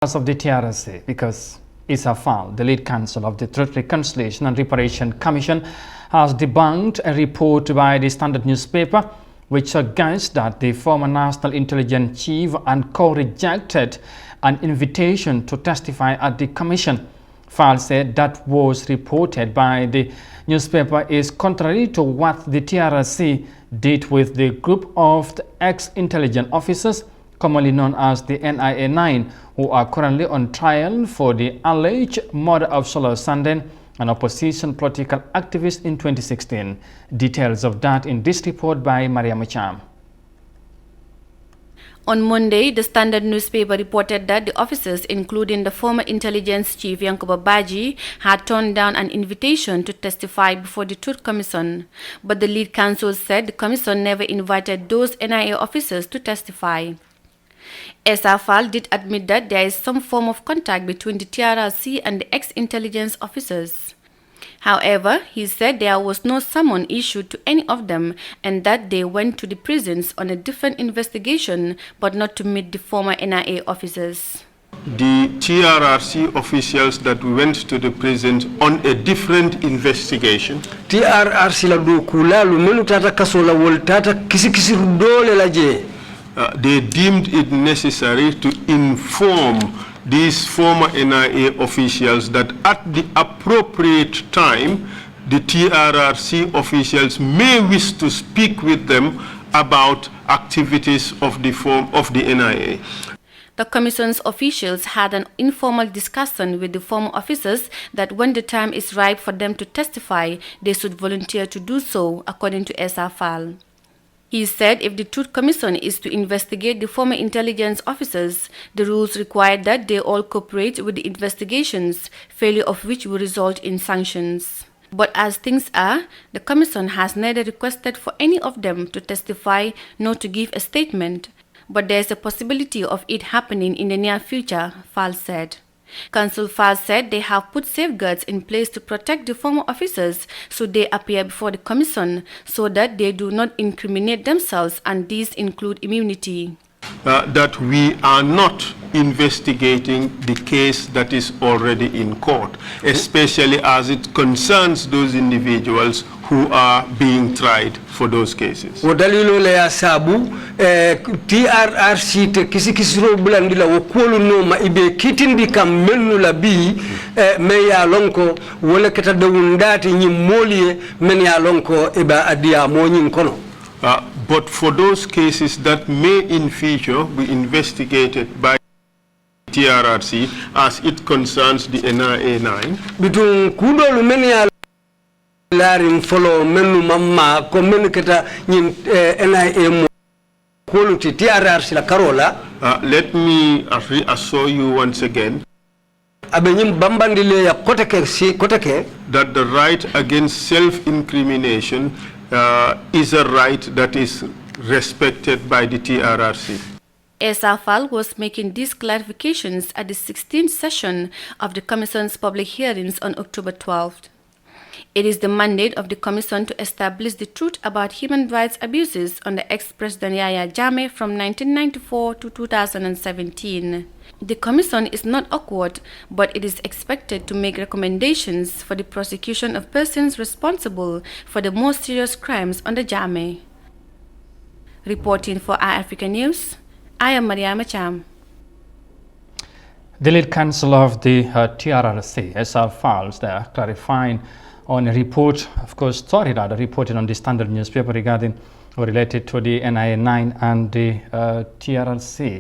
Of the Trrc, because Issa Fall, the lead counsel of the Trrc Reconciliation and Reparation Commission, has debunked a report by the Standard newspaper which suggests that the former National Intelligence Chief and co-rejected an invitation to testify at the Commission. Fall said that was reported by the newspaper is contrary to what the Trrc did with the group of the ex-intelligence officers, commonly known as the NIA-9, who are currently on trial for the alleged murder of Solar Sanden, an opposition political activist in 2016. Details of that in this report by Maria Macham. On Monday, the Standard newspaper reported that the officers, including the former intelligence chief Yankuba Baji, had turned down an invitation to testify before the Truth Commission. But the lead counsel said the commission never invited those NIA officers to testify. Issa Fall did admit that there is some form of contact between the Trrc and the ex-intelligence officers. However, he said there was no summon issued to any of them and that they went to the prisons on a different investigation but not to meet the former NIA officers. The Trrc officials that went to the prisons on a different investigation. Trrc la do kula lu menu tata kasola wol tata kisi dole la je. They deemed it necessary to inform these former NIA officials that at the appropriate time, the Trrc officials may wish to speak with them about activities of the NIA. The Commission's officials had an informal discussion with the former officers that when the time is ripe for them to testify, they should volunteer to do so, according to Issa Fall. He said if the Truth Commission is to investigate the former intelligence officers, the rules require that they all cooperate with the investigations, failure of which will result in sanctions. But as things are, the Commission has neither requested for any of them to testify nor to give a statement, but there is a possibility of it happening in the near future, Fall said. Counsel Fall said they have put safeguards in place to protect the former officers should they appear before the Commission so that they do not incriminate themselves, and these include immunity. That we are not investigating the case that is already in court, especially as it concerns those individuals who are being tried for those cases. Wadalilo le ya sabu Trrc te kisi bulandila wokolu noma ibe kitindi kamenu la bi me ya lonko wole keta dawundati nyi molie men ya lonko iba adia mo nyi kono. But for those cases that may in future be investigated by Trrc as it concerns the NIA-9, bitun kudolu men ya larim follow menu mamma ko men keta nyi NIA mo quality Trrc la karola. Let me reassure you once again that the right against self-incrimination is a right that is respected by the Trrc. Issa Fall was making these clarifications at the 16th session of the Commission's public hearings on October 12th. It is the mandate of the Commission to establish the truth about human rights abuses under ex-President Yahya Jammeh from 1994 to 2017. The Commission is not awkward, but it is expected to make recommendations for the prosecution of persons responsible for the most serious crimes under Jammeh. Reporting for iAfrica News, I am Maria Macham. The lead counsel of the Trrc, Issa Fall, there clarifying on a report, of course, story rather, reported on the Standard newspaper regarding or related to the NIA-9 and the Trrc.